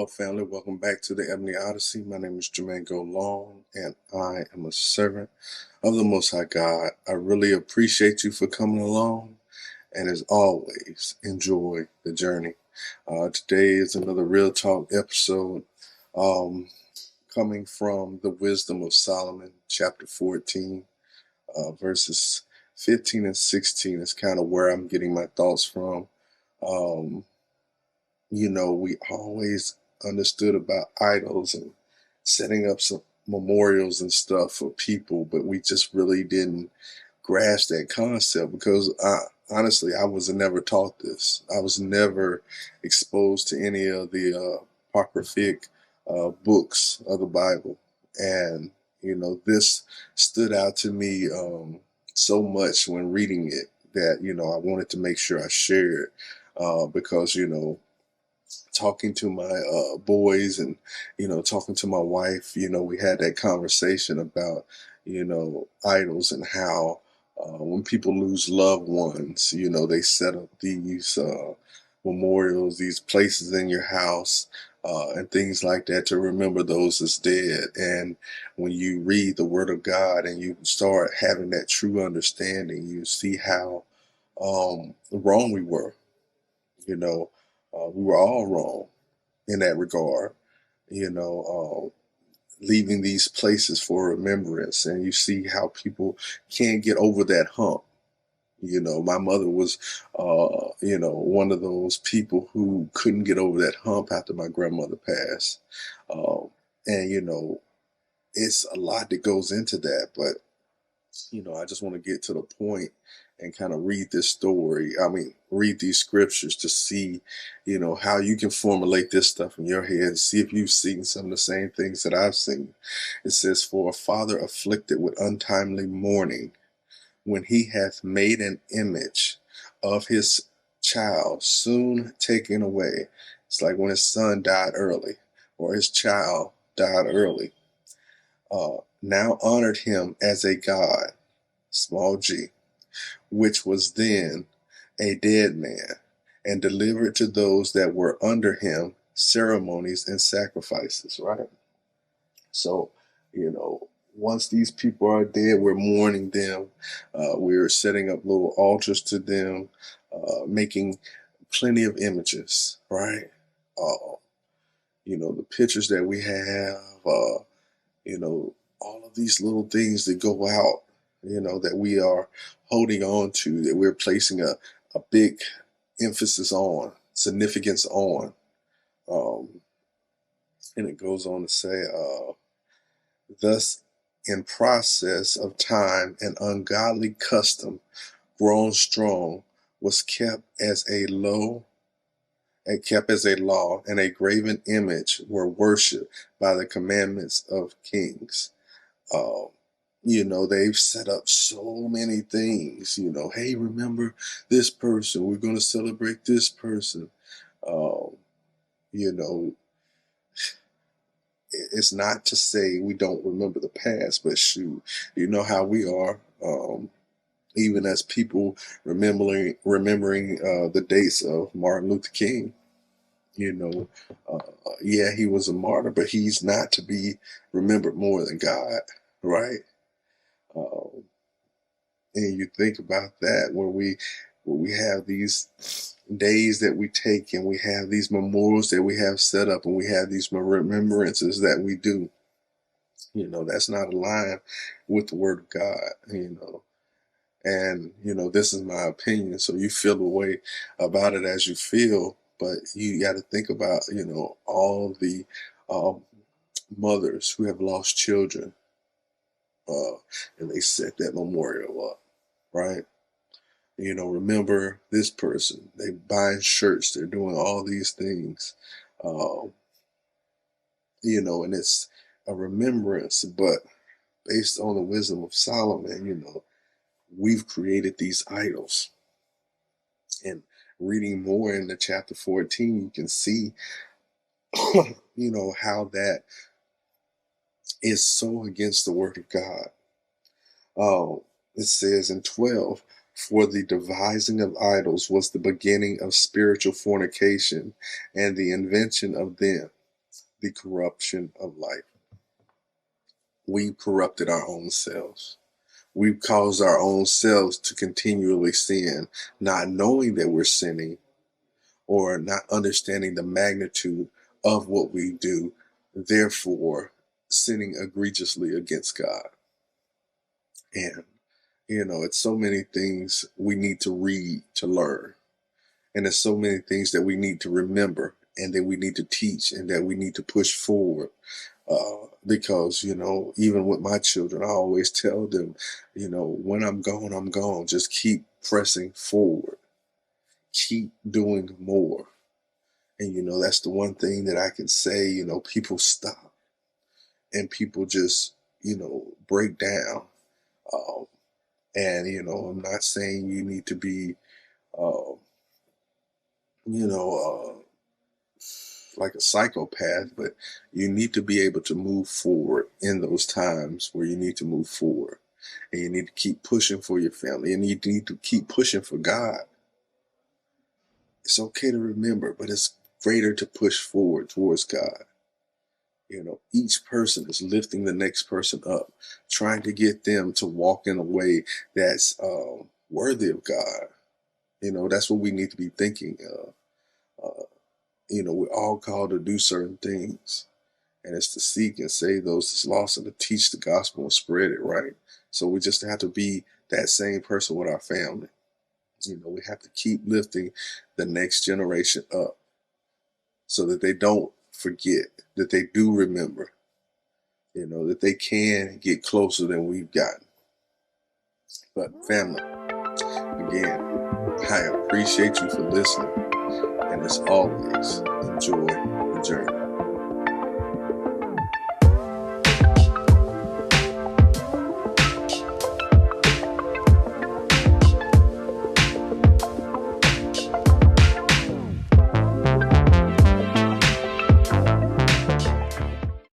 Hello, family. Welcome back to the Ebony Odyssey. My name is Jermaine Go Long, and I am a servant of the Most High God. I really appreciate you for coming along, and as always, enjoy the journey. Today is another Real Talk episode um, coming from the Wisdom of Solomon, chapter 14, verses 15 and 16 is kind of where I'm getting my thoughts from. Um, we always understood about idols and setting up some memorials and stuff for people, but we just really didn't grasp that concept because honestly, I was never taught this. I was never exposed to any of the apocryphic books of the Bible. And, this stood out to me so much when reading it that, I wanted to make sure I shared because, talking to my boys and talking to my wife, we had that conversation about idols and how when people lose loved ones, they set up these memorials, these places in your house, and things like that to remember those that's dead. And when you read the Word of God and you start having that true understanding, you see how wrong we were. We were all wrong in that regard, leaving these places for remembrance. And you see how people can't get over that hump. My mother was, one of those people who couldn't get over that hump after my grandmother passed. And, it's a lot that goes into that. But I just want to get to the point and kind of read this story. I mean, read these scriptures to see, how you can formulate this stuff in your head and see if you've seen some of the same things that I've seen. It says, "For a father afflicted with untimely mourning, when he hath made an image of his child soon taken away." It's like when his son died early or his child died early. Now honored him as a god, small g, which was then a dead man, and delivered to those that were under him ceremonies and sacrifices, right? So, once these people are dead, we're mourning them. We're setting up little altars to them, making plenty of images, right? Uh, the pictures that we have, all of these little things that go out, that we are holding on to, that we're placing a big emphasis on, significance on. Um, and it goes on to say, thus, in process of time, an ungodly custom, grown strong, was kept as a law, and a graven image were worshipped by the commandments of kings. Um, they've set up so many things, hey, remember this person, we're going to celebrate this person. Um, you know, it's not to say we don't remember the past, but shoot, you know how we are. Even as people remembering the dates of Martin Luther King, you know, yeah, he was a martyr, but he's not to be remembered more than God, right? Um, and you think about that when we have these days that we take and we have these memorials that we have set up and we have these remembrances that we do, that's not aligned with the Word of God. And this is my opinion, so you feel the way about it as you feel, but you got to think about all the um, mothers who have lost children, uh, and they set that memorial up, right? Remember this person. They buying shirts. They're doing all these things, um, and it's a remembrance. But based on the wisdom of Solomon, we've created these idols. And reading more in the chapter 14, you can see, how that is so against the word of God. It says in 12, "For the devising of idols was the beginning of spiritual fornication and the invention of them. the corruption of life. We've corrupted our own selves. We've caused our own selves to continually sin, not knowing that we're sinning or not understanding the magnitude of what we do, therefore sinning egregiously against God. And, it's so many things we need to read to learn. And there's so many things that we need to remember and that we need to teach and that we need to push forward. Because, even with my children, I always tell them, when I'm gone, I'm gone. Just keep pressing forward, keep doing more. And, that's the one thing that I can say, people stop and people just, break down. Um, and, I'm not saying you need to be, uh, you know, like a psychopath, but you need to be able to move forward in those times where you need to move forward. And you need to keep pushing for your family. And you need to keep pushing for God. It's okay to remember, but it's greater to push forward towards God. Each person is lifting the next person up, trying to get them to walk in a way that's worthy of God. That's what we need to be thinking of. We're all called to do certain things, and it's to seek and save those that's lost and to teach the gospel and spread it, right? So we just have to be that same person with our family. We have to keep lifting the next generation up so that they don't forget, that they do remember, that they can get closer than we've gotten. But family, again, I appreciate you for listening, and as always, enjoy the journey.